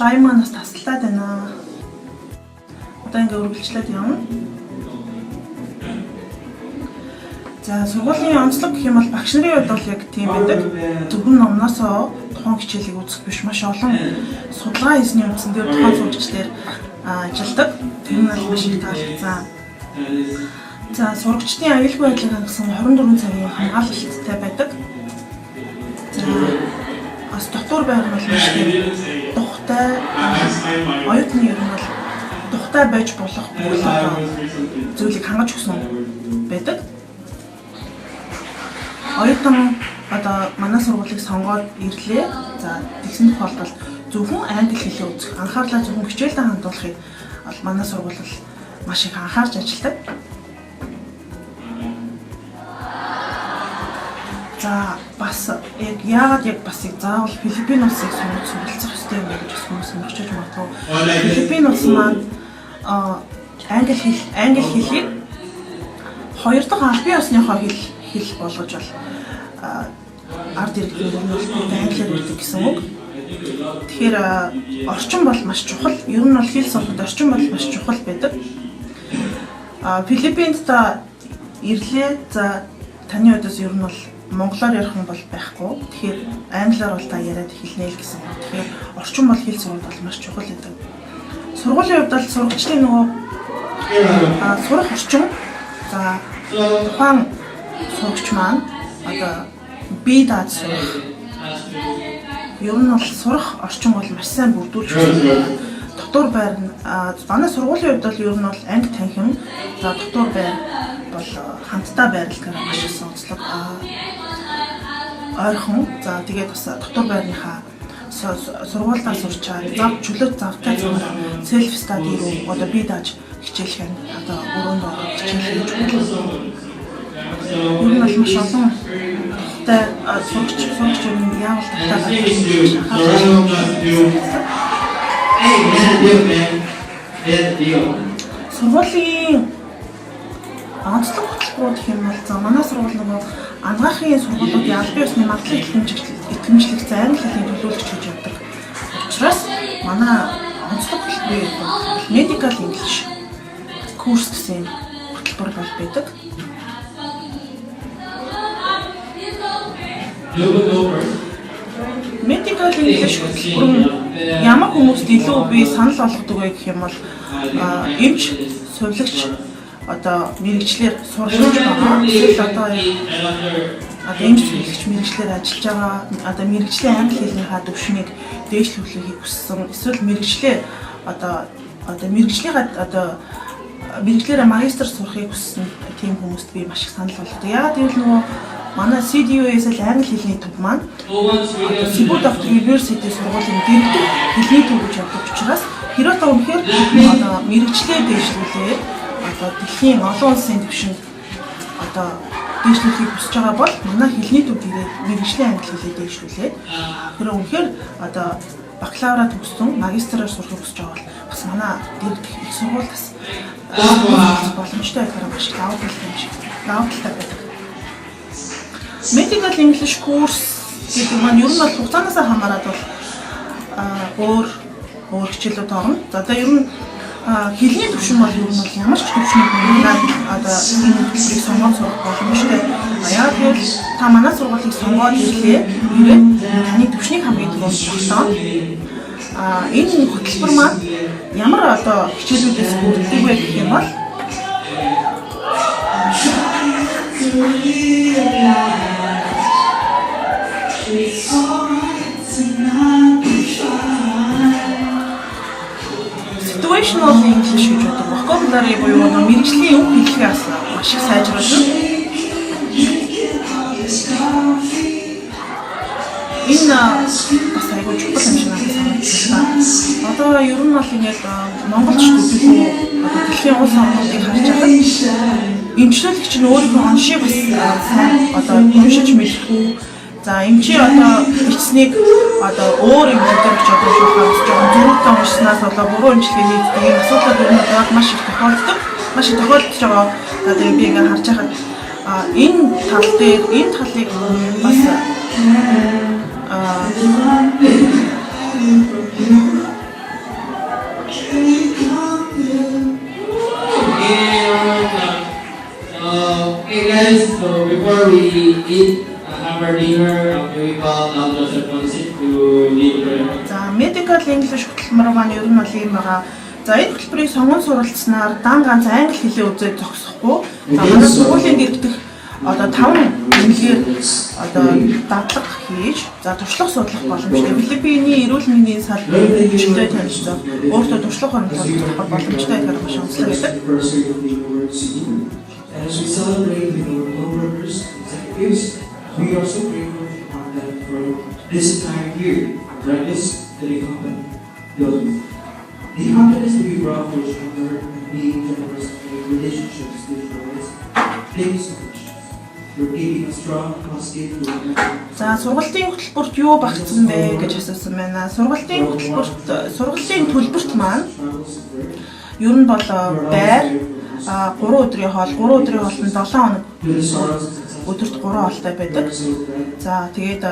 Slime манаас таслаад байна. Одоо ингээ үргэлжлээд явна. За сургуулийн онцлог гэх юм бол багш нарын хувьд бол яг тийм байдаг. Зөвхөн номноосоо тухайн хичээлийг үзэх биш, маш олон судалгаа хийсний үндсэн дээр тухайн сурагчдаар ажилдаг. Тэр нь маш их таалагдсан. За сурагчдын аюулгүй байдлыг хангасан 24 цагийн хамгаалалттай байдаг. За бас дотор байр нь бол маш их тухтай оюутны ер нь бол тухтай байж болох бүх зүйлийг хангаж өгсөн байдаг. Оюутан одоо манай сургуулийг сонгоод ирлээ. За тэгсэн тохиолдолд зөвхөн англи хэлээ үзэх, анхаарлаа зөвхөн хичээлдээ хандуулахыг манай сургууль маш их анхаарч ажилладаг. За бас яг яагаад яг бас заавал Филиппин улсыг суралцах ёстой юм бэ гэж хүмүүс мөрчиж магадгүй. Филиппин улс маань англи хэлийг хоёр дахь албан ёсныхоо хэл болгож бол ард иргэдийн өрнөлтөнд англиар хэлдэг гэсэн үг. Тэгэхээр орчин бол маш чухал. Ер нь бол хэл сурахад орчин бол маш чухал байдаг. Филиппинд та ирлээ. За таны хувьд ер нь бол монголоор ярих юм бол байхгүй. Тэгэхээр англиар бол та яриад хэлнэ л гэсэн үг. Тэгэхээр орчин бол хэл сурах бол маш чухал гэдэг. Сургуулийн хувьд бол сурагчдын нөгөө сурах орчин. За тухайн сурагч маань одоо бие дааж сурах. Ер нь бол сурах орчин бол маш сайн бүрдүүлж байна. Дотор байр нь манай сургуулийн хувьд бол ер нь бол анги танхим, за дотор байр бол хамтдаа байрлалаар маш их онцлог ойрхон. За тэгээд бас дотор байрныхаа сургуульдаа сурчаад чөлөөт завтай self study руу одоо бие дааж хичээлэх нь одоо өрөөнд хичээл хийж болно. Ер нь бол маш олон та сурагч юм яавал сургуулийн онцлог хөтөлбөрүүд гэх юм бол за манай сургууль нөгөө ангаахын сургуулиудын албан ёсны магадлал итгэмжлэгч англи хэлний төлөөлөгч гэж яддаг. Учираас манай онцлог хөтөлбөр medical English курс гэсэн хөтөлбөр бол байдаг. Medical English хөтөлбөр нь ямар хүмүүст илүү би санал болгодог вэ гэх юм бол эмч, сувилагч одоо мэрэгчлэр сурч байгаа. Эсвэл одоо эмч сувилагч мэрэгчлэр ажиллаж байгаа. Одоо мэрэгчлийн англи хэлнийхаа төвшнийг дээшлүүлэхийг хүссэн. Эсвэл мэрэгчлээ одоо мэрэгчлэрээ магистр сурахыг хүссэн тийм хүмүүст би маш их санал болгодог. Яагаад гэвэл нөгөө манай CDU-ээс л англи хэлний төв маань Cebu Doctor University сургуулийн дэргэдэх хэлний төв гэж явдаг учраас хэрвээ та үнэхээр мэрэгчлээ дээшлүүлээ одоо дэлхийн олон улсын түвшинд одоо дээшлүүлэхийг хүсэж байгаа бол манай хэлний төв дээрээ мэрэгжлийн англи хэлээ дээшлүүлээд хэрвээ үнэхээр одоо бакалавра төгссөн магистраар сурахыг хүсэж байгаа бол бас манай дэргэдэх их сургуульд бас боломжтой байхаар маш их давуу талтай байдаг. Medical English course гэдэг маань ер нь бол хугацаанаас хамаарат бол өөр хичээлүүд орно. За одоо ер нь хэлний төвшин бол ер нь бол ямар ч төвшнийг одоо энэ хөтөлбөрийг сонгоод сурах боломжтой. Яагаад гэвэл та манай сургуулийг сонгоод ирлээ. Ирээд таны төвшнийг хамгийн түрүүнд тогтоо. Энэ хөтөлбөр маань ямар одоо хичээлүүдээс бүрддэг вэ гэх юм бол situational English гэж байдаг. Vocabulary буюу мэргэжлийн үг хэлхээс маш их сайжруулсан. Энэ бас айгүй чухал юм шиг надад санагдсан. Одоо ер нь бол ингээд монголчууд илүү одоо дэлхийн улс орнуудыг харж байгаа. Эмчлүүлэгч нь өөрийнхөө оншийг бас сайн одоо уншиж мэдхгүй. За эмчи одоо бичснийг одоо өөр юм дээр ч одоо шуурхаас жоохон зөрүүтэй уншснаас одоо буруу эмчилгээ хийдэг ийм асуудал ер нь маш их тохиолддог. Маш их тохиолдож байгаа. Одоо би ингээд харж байхад энэ тал дээр энэ талыг бас we eat our dinner, we call Dr. Fonsi to lead prayer. За medical English хөтөлбөр маань ер нь бол ийм байгаа. За энэ хөтөлбөрийг сонгон суралцсанаар дан ганц англи хэлээ үзээд зогсохгүй. За манай сургуулийн дэргэдэх одоо 5 эмнэлгээр одоо дадлага хийж за туршлага судлах боломжтой. Филиппиний эрүүл мэндийн салбарын хүчтэй танилцсан. Өөртөө туршлага хөндлөх боломжтой гэдэг маш онцлог байдаг. As we celebrate with our co-workers, executives, we also grateful that for this entire year, practice that the company built. The confidence that we brought for each other and being generous in relationships with others. Thank you so much. You're giving a strong, positive commitment. За сургалтын хөтөлбөрт юу багтсан бэ гэж асуусан байна. Сургалтын төлбөрт маань ер нь бол байр 3 өдрийн хоол, 3 өдрийн хоол нь 7 хоног өдөрт 3 хоолтой байдаг. За тэгээд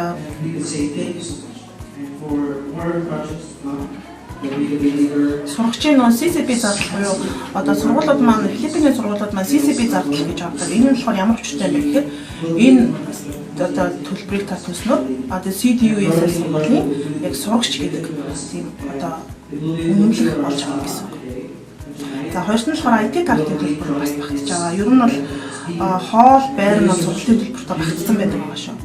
сурагчийн нөө CCP зардал буюу одоо сургуулиуд маань Филиппиний сургуулиуд маань CCP зардал гэж авдаг. Энэ нь болохоор ямар хүчтэй юм бэ гэхээр энэ одоо төлбөрийг татвснаар одоо CDU-ээс сургуулийн яг сурагч гэдэг тийм одоо үнэмлэх болж байгаа гэсэн үг. За хоёрт нь болохоор IT картын төлбөр бас багтж байгаа. Ер нь бол хоол, байр нь сургалтын төлбөртөө багтсан байдаг байгаа шүү.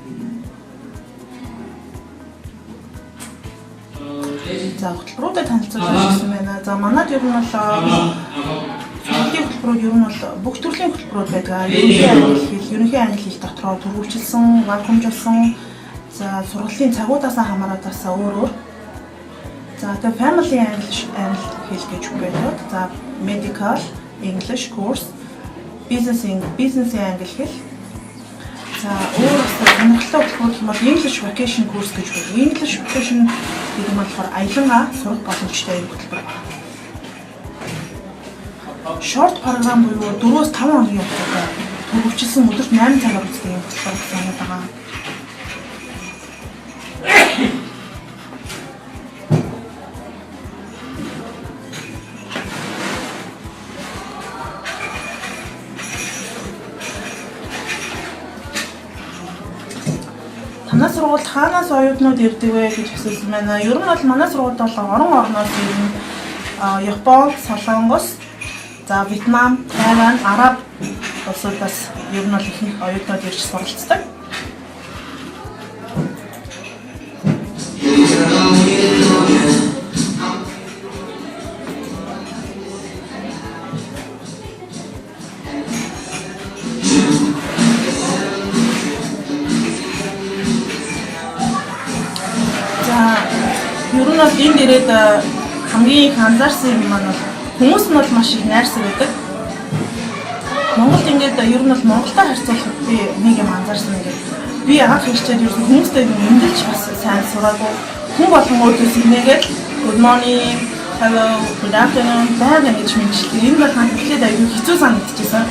За хөтөлбөрүүдэд танилцуулж ирсэн байна. За манайд ер нь бол сургалтын хөтөлбөрүүд ер нь бол бүх төрлийн хөтөлбөрүүд байдаг. Ерөнхий англи хэл дотроо төрөвчлсөн, вакуумжуулсан. За сургалтын цагуудаас хамаарат бас өөр. За тэгээ family English хэл гэж байдаг. За medical English course, business англи хэл. За өөр бас сонирхолтой хөтөлбөр юм бол English vacation course гэж байна. English vacation гэдэг нь болохоор аялангаа сурах боломжтой юм хөтөлбөр. Short program буюу 4-5 хоногийн хугацаатай төрөвчлсөн өдөрт 8 цагаар үздэг юм хөтөлбөр байна байгаа. Манай сургуульд хаанаас оюутнууд ирдэг вэ гэж асуусан байна. Ер нь бол манай сургуульд бол орон орноос ирнэ. Япон, Солонгос, за Вьетнам, Тайван, Араб улсуудаас ер нь бол ихэнх оюутнууд ирж суралцдаг. Ер нь бол энд ирээд хамгийн их анзаарсан юм маань хүмүүс нь бол маш их найрсаг байдаг. Монголд ингээд ер нь бол Монголтой харьцуулахад би нэг юм анзаарсан ингээд би анх ирчээд ерөөсөн хүмүүстэй мэдлж бас сайн сураагүй. Хүн болгон өөрөөс инээгээд good morning, hello, good afternoon байна гэж мэдчихлээ. Энэ бол ханд ихлээд аюу хэцүү санагдчихсан.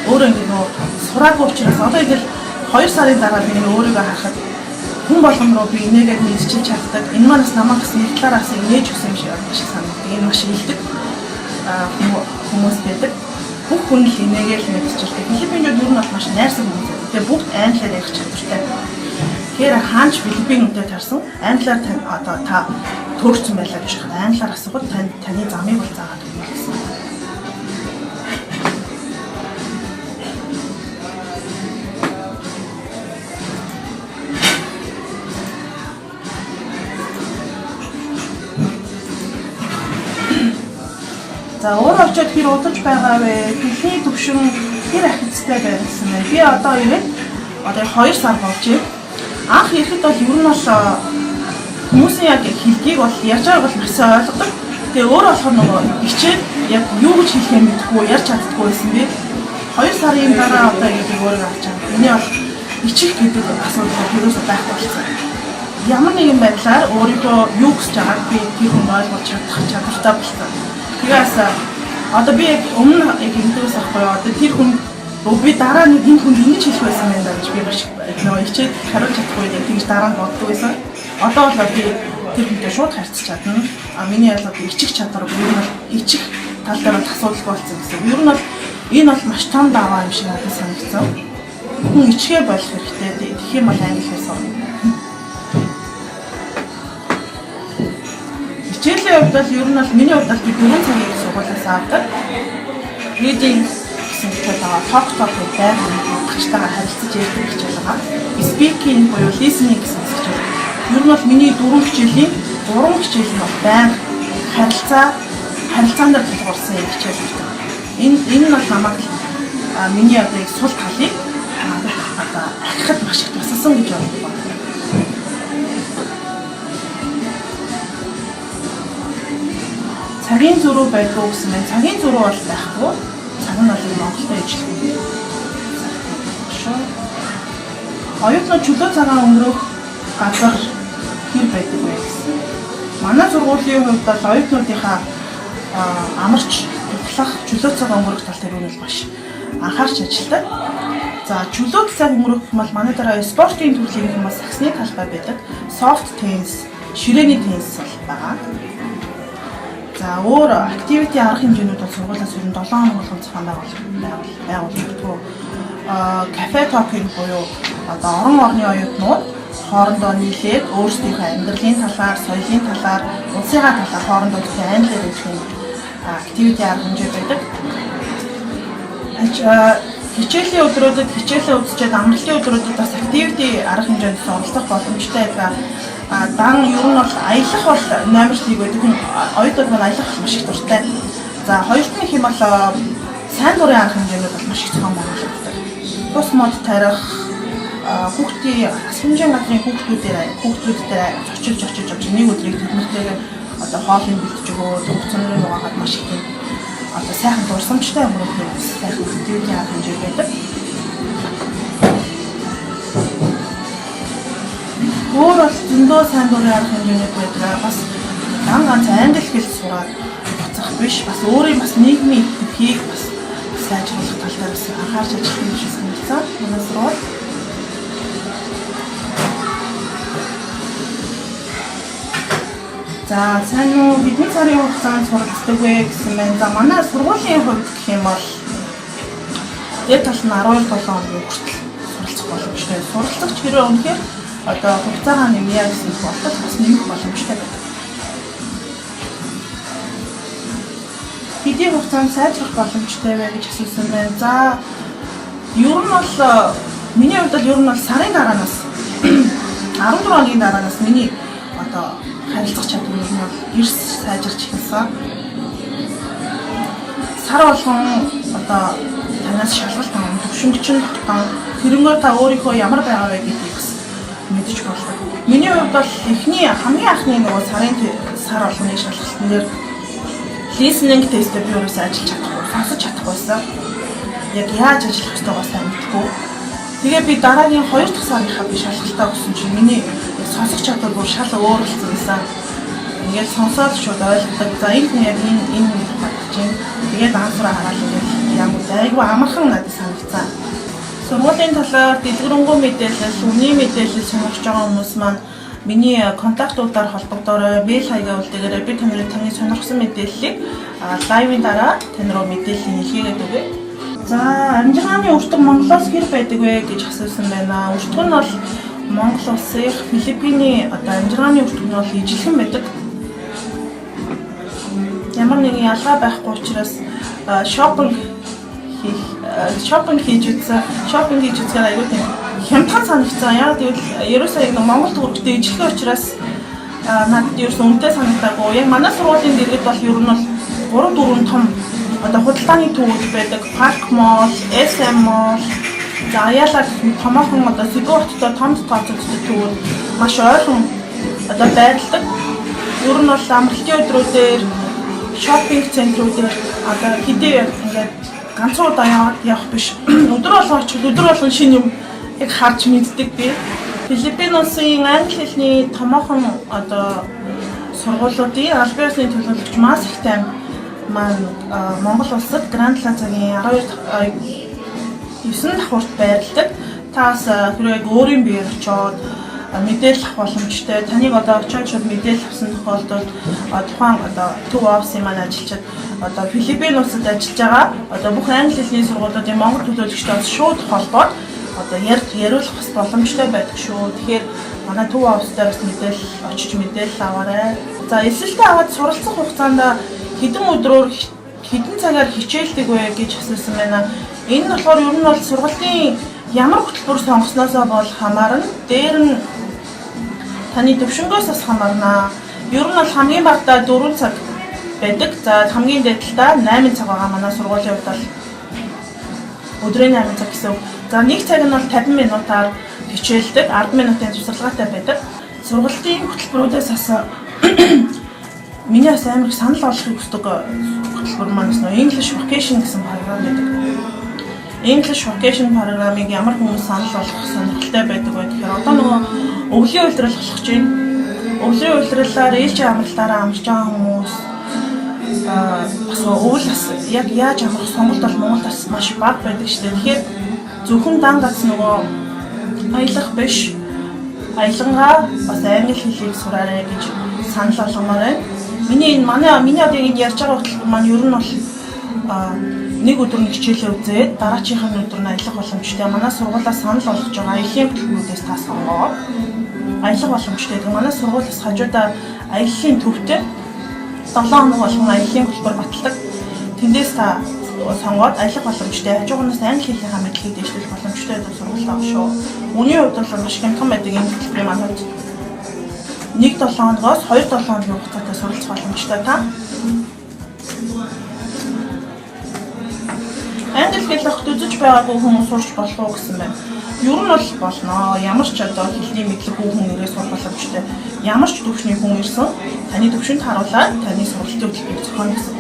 Өөрөө ингээд нөө сураагүй учраас одоо ингээд 2 сарын дараа би өөрийгөө харахад хүн болгон руу би инээгээд мэдчихэж чаддаг. Энэ манаас намайг бас нэг талаараас инээж өгсөн юм шиг санагдав. Энэ маш илдэг хүмүүс байдаг. Бүх хүн л инээгээл мэдчихдэг. Филиппинд ер нь маш найрсан хүмүүс байдаг. Тэгээ бүгд англиар ярих чадвартай. Тэгэхээр хаанч Филиппинуудад тарсан англиар одоо та төрсөн байлаа гэж байна. Англиар асуухад таны замыг бол заагаад өгнө гэсэн. За өөр очоод хэр удаж байгаа вэ? Дэлхийн түвшин хэр ахицтай байсан бэ? Би одоо ирээд одоо 2 сар болж байна. Анх ирэхэд бол ер нь бол хүмүүсийн яг хэлхийг бол ярьж байгааг бол маш сайн ойлгодог. Тэгээ өөр болохоор нөгөө ичээд яг юу гэж хэлэх юм мэдгүй ярьж чаддаггүй байсан би. 2 сарын дараа одоо ингэ өөрөөр харж байгаа. Эний бол ичих гэдэг асуудал ерөөсөө байхгүй болсон. Ямар нэгэн байдлаар өөрийнхөө юу гэж байгааг би тэр хүн ойлгож чадах чадвартай болсон. Тэгээс одоо би өмнө гэмтээс ахгүй одоо тэр хүн би дараа нэг энэ хүнд ингэж хэлэх байсан юм даа гэж би маш нөгөө ичээд хариулж чадахгүй яг тэгж дараа нь боддог байсан. Одоо бол би тэр хүнтэй шууд харьцаж чадна. Миний ялгаад ичих чадваргүй ер нь бол ичих тал дээр асуудал болсон гэсэн. Ер нь бол энэ бол маш том даваа юм шиг надад санагдсан. хүн ичгээ болох хэрэгтэй. Тэгэх юм бол англи хэл сурна. Хичээлийн хувьд бол ер нь бол миний хувьд би 4 цагийн сургуулиас авдаг. Reading гэсэн хичээл talk байр багчтайгаа харилцаж ярьдаг хичээл байгаа. Speaking буюу listening гэсэн хичээл. Ер нь бол миний 4 хичээлийн 3 хичээл нь бол байнга харилцаанд тулгуурсан хичээл байдаг. Энэ нь бол намайг миний одоо яг сул талыг одоо ахихад маш их тусалсан гэж боддог байна. Цагийн зөрүү байдгүй гэсэн мэн цагийн зөрүү бол байхгүй. Цаг нь бол Монголд ижлэх. Оюутнууд чөлөө цагаан өнгөрөх газар хэр байдаг вэ гэсэн. Манай сургуулийн хувьд бол оюутнуудынхаа амарч туслах чөлөө цагаан өнгөрөх тал дээр нь маш анхаарч ажилладаг. За чөлөө цаг өнгөрөх бол манай дараа спортын төрлийн хүмүүс саксны талбай байдаг. Soft tennis, ширээний теннис бол байгаа. За өөр activity арга хэмжээнүүд бол сургуулиас ер нь 7 хоног болгон зохион байгуулагддаг. Кафе токинг буюу одоо орны оюутнууд хоорондоо нийлээд өөрсдийнхөө амьдралын талаар, соёлын талаар, улсынхаа талаар хоорондоо англиар хэлэх activity арга хэмжээ байдаг. Хичээлийн өдрүүдэд хичээлээ үзчихэд амралтын өдрүүдэд бас activity арга хэмжээнд оролцох боломжтой байдаг. Дан ер нь бол аялах бол 8-1 байдаг. Оюутнууд маань аялах маш их дуртай. За хоёрт нь хэм бол сайн дурын арга хэмжээнүүд бол маш их зохион байгуулагддаг. Бус мод тарих, хүүхдийн хэмжээний газрын хүүхдүүдээр очиж нэг өдрийг тэднэртэйгээ одоо хоолыг бэлтэж өгөө, төгсөнрөө угаагаад маш их одоо сайхан дурсамжтай өнгөрөх юм сайхан activity арга хэмжээ байдаг. Өөр бол зөндөө сайн дурын арга хэмжээнүүд байдаг. Бас ганц англи хэл сураад буцах биш. Бас өөрийн бас нийгмийн идэвхийг бас сайжруулах тал дээр бас анхаарч ажиллах юм шиг санагдсан. Манай сургууль. За сайн уу бидний сарын хугацаанд суралцдаг вэ гэсэн байна. За манай сургуулийн хувьд гэх юм бол дээд тал нь 12-7 хоногийн хүртэл суралцах боломжтой. Суралцагч хэрэг өнөхөр одоо хугацаагаа нэмье гэсэн болтол бас нэмэх боломжтой байдаг. Хэдийн хугацаанд сайжрах боломжтой вэ гэж асуусан байна. За ер нь бол миний хувьд бол ер нь бол сарын дараанаас 14 хоногийн дараанаас миний одоо харилцах чадвар нь бол эрс сайжирч эхэлсэн. Сар болгон одоо танаас шалгалт авах төвшингчин тогтоон тэрнгээр та өөрийнхөө ямар байгаа вэ гэдгийг бас мэдэж болдог. Миний хувьд бол хамгийн анхны нөгөө сар болгоны шалгалтын дээр listening test би өөрөөсөө ажиллаж чадахгүй, сонсож чадахгүйсэн. Яг яаж ажиллах ёстойгоо сайн мэдгүй. Тэгээ би дараагийн 2 дахь сарынхаа би шалгалтаа өгсөн чинь миний сонсох чадвар бүр шал өөр болсон байсан. Ингээд сонсоод шууд ойлгодог. За энэ хүн яг энэ багч юм. Тэгээд ансраа хараад ямар айгүй амархан надад санагдсан. Сургуулийн талаар дэлгэрэнгүй мэдээлэл, үнийн мэдээлэл сонгож байгаа хүмүүс маань миний контактуудаар холбогдорой. Мэйл хаягаа үлдээгээрэй. Би таны сонирхсан мэдээллийг лайвын дараа тань руу мэдээлэл илгээгээд өгье. За амжиргааны өртөг Монголоос хэр байдаг вэ гэж асуусан байна. Өртөг нь бол Монгол улсын Филиппиний одоо амжиргааны өртөг нь бол ижилхэн байдаг. Ямар нэгэн ялгаа байхгүй учраас шопинг хийж үзсэн аюул тийм хямдхан санагдсан. Яг тэгвэл ерөөсөө яг Монгол төгрөгтэй ижилхэн учраас надад ерөөсөө үнэтэй санагдаагүй. Яг манай сургуулийн дэргэд бол ер нь бол 3-4 том одоо худалдааны төвүүд байдаг. Park Mall, SM Mall, за аяалаг томоохон одоо Сибууттай том тооцогддог төвүүд маш ойрхон одоо байрладаг. Ер нь бол амралтын өдрүүдээр шопинг центрүүдээр одоо хэдий ингээд ганцхан явах биш. Өдөр болгон шинэ юм яг харж мэддэг би. Филиппин улсын англи хэлний томоохон одоо сургуулиудын албан ёсны төлөөлөгч Мас ихтэй маань Монгол улсад Гранд Плазагийн 9 давхурт байрладаг. Таас хэрэг өөрийн биеэр очоод мэдээлэл авах боломжтой. Таныг одоо очоод шууд мэдээлэл авсан тохиолдолд тухайн одоо төв офисын маань ажилчид одоо Филиппин улсад ажиллаж байгаа одоо бүх англи хэлний сургуулиудын Монгол төлөөлөгчтэй шууд холбоод одоо яриулах бас боломжтой байдаг шүү. Тэгэхээр манай төв офсдаар бас мэдээлэл очиж мэдээлэл аваарай. За эсэлтээ аваад суралцах хугацаанд хэдэн өдрөөр хэдэн цагаар хичээлдэг вэ гэж асуусан байна. Энэ нь болохоор ер нь бол сургалтын ямар хөтөлбөр сонгосноосоо бол хамаарна. Дээр нь таны төвшнгөөс бас хамаарна. Ер нь бол хамгийн багадаа 4 цаг байдаг. За хамгийн дээдлээ 8 цаг байгаа манай сургуулийн хувьд бол өдрийн 8 цаг гэсэн. За 1 цаг нь бол 50 минутаар хичээлдэг, 10 минутын тусалгаатай байдаг. Сургалтын хөтөлбөрүүдээс бас миний бас амар их санал болгохыг хүсдэг хөтөлбөр маань нөө English Vacation гэсэн програм байдаг. English Vacation програмыг ямар хүмүүс санал болгох сонирхолтой байдаг вэ гэхээр одоо нөгөө өвлийн үйлрэл болох гэж байна. Өвлийн үйлрэлээр ээлжийн амралтаараа амарч байгаа хүмүүс бас өвөл бас яг яаж амрах сонголт бол Монголд бас маш бага байдаг шүү дээ. Тэгэхээр зөвхөн дан гац нөгөө аялах биш, аялангаа бас англи хэлийг сураарай гэж санал болгомоор байна. Миний одоо ингэ ярьж байгаа хөтөлбөр маань ер нь бол нэг өдөр нь хичээлээ үзээд дараачихын өдөр нь аялах боломжтой. Манай сургуулиас санал болгож байгаа аялын хөтөлбөрүүдээс та сонгоо. Аялах боломжтой. Манай сургуулиас хажуудаа аяллаа төвтэй 7 хоног болгон аяллаа хөтөлбөр баталдаг. Тэндээс та сонгоод аялах боломжтой. Хажуугаас англи хэлний мэдлэгийг дэвшүүлэх боломжтой гэдэг сургалт авах шүү. Үүний хувьд бол маш хямдхан байдаг энэ хөтөлбөрийн маань хувьд 1-7 хоногоос 2-7 хоногийн хугацаатай суралцах боломжтой та. Англи хэл ахт үзэж байгаагүй хүмүүс сурч болох уу гэсэн байна. Ер нь бол болно. Ямар ч одоо хэлний мэдлэггүй хүн ирээ сурах боломжтой. Ямар ч төвшний хүн ирсэн таны төвшөнд харуулаад таны сургалтын хөтөлбөрийг зохионо гэсэн.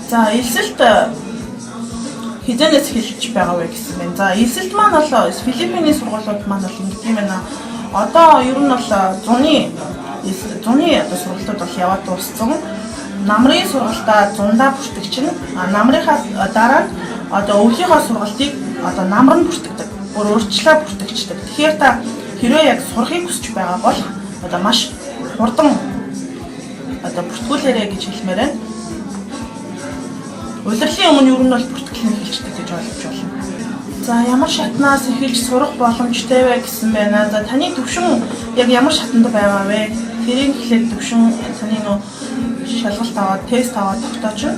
За элсэлт хизэнээс хэлж байгаа вэ гэсэн байна. За элсэлт маань бол Филиппиний сургуулиуд маань бол ингэдэг юм байна. Одоо ер нь бол зуны одоо сургалтууд бол яваад дууссан. Намрын сургалтаа зундаа бүртгэж чинь намрынхаа дараа одоо өвлийнхаа сургалтыг одоо намар нь бүртгэдэг. Өөрчлөө бүртгэждэг. Тэгэхээр та хэрвээ яг сурахыг хүсэж байгаа бол одоо маш хурдан одоо бүртгүүлээрэй гэж хэлмээр байна. Удирлын өмнө ер нь бол бүртгэлийг хэлчихдэг гэж ойлгож байна. За ямар шатнаас эхэлж сурах боломжтой вэ гэсэн байна. За таны төвшин яг ямар шатанд байгаа вэ? Тэрийг эхлээд төвшин таны нөө шалгалт аваад тест аваад тогтоочно.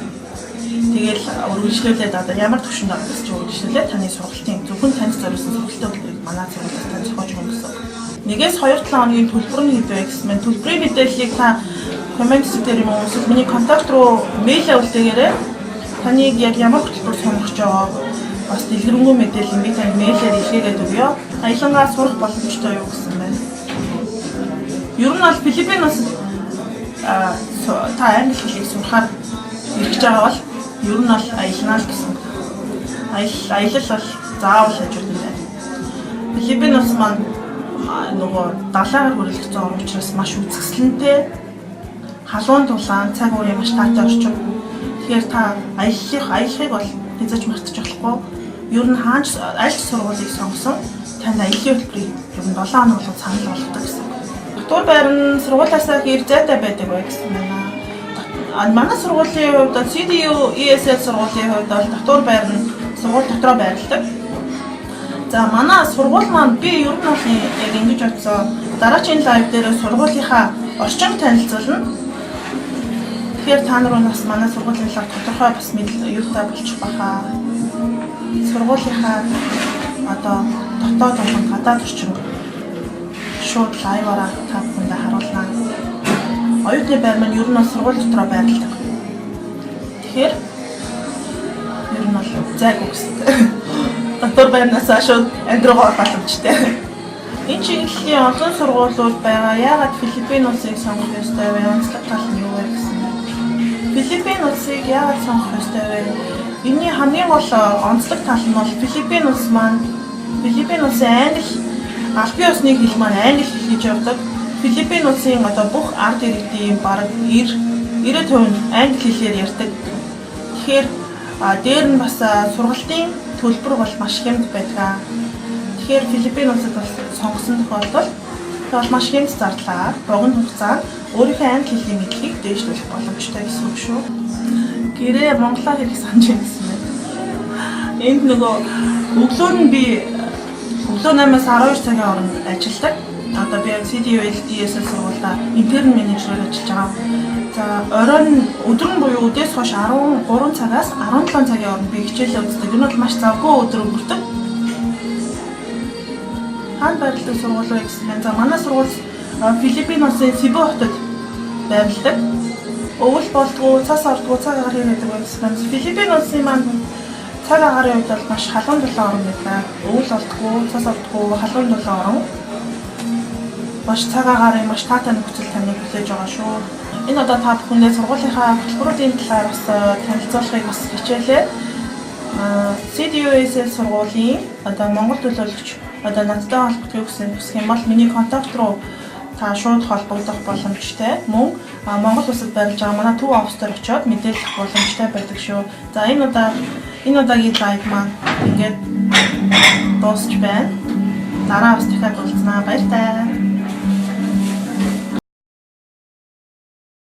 Тэгэл үргэлжлүүлээд одоо ямар төвшөнд байгаа гэж үргэлжлүүлээд таны сургалтын зөвхөн танд зориулсан сургалтын хөтөлбөрийг манай сургуулиас тань зохиож өгнө гэсэн. 1-7 хоногийн төлбөр нь хэд вэ гэсэн мэт төлбөрийн мэдээллийг та коммент дээр юм уу эсвэл миний контакт руу мэйл үлдээгээрэй. Таныг яг ямар хөтөлбөр сонгож байгааг бас дэлгэрэнгүй мэдээлэл би танд мэйлээр илгээгээд өгье. Аялангаа сурах боломжтой юу гэсэн байна. Ер нь бол Филиппиноос та англи хэлийг сурахаар ирж байгаа бол ер нь бол аялнаа л гэсэн. Аялал бол заавал хажууд нь байна. Филиппиноос маань нөгөө далайгаар хүрэлцэх зам учраас маш үзэсгэлэнтэй, халуун дулаан, цаг уурын маш таатай орчин. Тэгэхээр та аяллахыг бол хязгаарч мартаж болохгүй. Ер нь аль ч сургуулийг сонгосон танд аяллаа хөтөлбөрийг ер нь 7 хоног болгон санал болгодог гэсэн. Дотор байр нь сургуулиасаа хэр зайтай байдаг вэ гэсэн байна. Манай сургуулийн хувьд CDU ESL сургуулийн хувьд бол дотор байр нь сургууль дотроо байрладаг. За манай сургууль маань би ер нь бол яг ингэж бодсон. Дараагийн лайв дээр сургуулийнхаа орчинг танилцуулна. Тэгэхээр та нар бас манай сургуулийн талаар тодорхой бас юутай болчих баха. Сургуулийнхаа одоо дотоод болон гадаад орчин шууд лайваараа та бүхэндээ харуулнаа. Оюутны байр маань ер нь бол сургууль дотроо байрладаг. Тэгэхээр ер нь бол зайгүй гэсэн. Дотор байрнаас шууд ангиргаа орох боломжтой. Энэ чиглэлийн олон сургуулиуд байгаа. Яагаад Филиппин улсыг сонгох ёстой вэ? Онцлог тал нь юу вэ гэсэн. Филиппин улсыг яагаад сонгох ёстой вэ? Энийн хамгийн гол онцлог тал нь бол Филиппин улс маань Филиппин улсын албан ёсны хэл маань англи хэл гэж явдаг. Филиппин улсын одоо бүх ард иргэдийн бараг 90% англи хэлээр ярьдаг. Тэгэхээр дээр нь бас сургалтын төлбөр бол маш хямд байдаг. Тэгэхээр Филиппин улсад бас сонгосон тохиолдолд бол маш хямд зардлаар богино хугацаанд өөрийнхөө англи хэлний мэдлэгийг дээшлүүлэх боломжтой гэсэн үг шүү. Гэрээ монголоор хэлэх санаж байна гэсэн байна. Энд нөгөө өглөө нь би өглөө 8-аас 12 цагийн хооронд ажилладаг. Одоо би CDULDS-ээс сургуультай интерн менежерээр ажиллаж байгаа. За оройн өдрөн буюу өдөөс хойш 13 цагаас 17 цагийн хооронд би хичээлээ үздэг. Энэ бол маш завгүй өдөр өнгөрдөг. Хаана байрладаг сургууль вэ гэсэн. За манай сургууль Филиппин улсын Сибу хотод байрладаг. Өвөл болдгоо, цас ордгоо, цаг агаар хийдэг байсан. Филиппин улсын маань цаг агарын үед бол маш халуун дулаан орн байдаг. Өвөл болдгоо, цас ордгоо, халуун дулаан орн. Маш цаг агарын маш таатай нөхцөл таныг хүлээж байгаа шүү. Энэ одоо та бүхэндээ сургуулийнхаа хөтөлбөрийн талаар бас танилцуулахыг бас хичээлээ. CDUS сургуулийн одоо Монгол төлөөлөгч одоо надтай холбогдох хүсэх юм бол миний контакт руу та шууд холбогдох боломжтой. Мөн Монгол улсад байрлаж байгаа манай төв офстер очиод мэдээлэх боломжтой байдаг шүү. За энэ удаагийн лайв маань ингээд дуусч байна. Дараа бас дахиад уулзнаа. Баяр таа.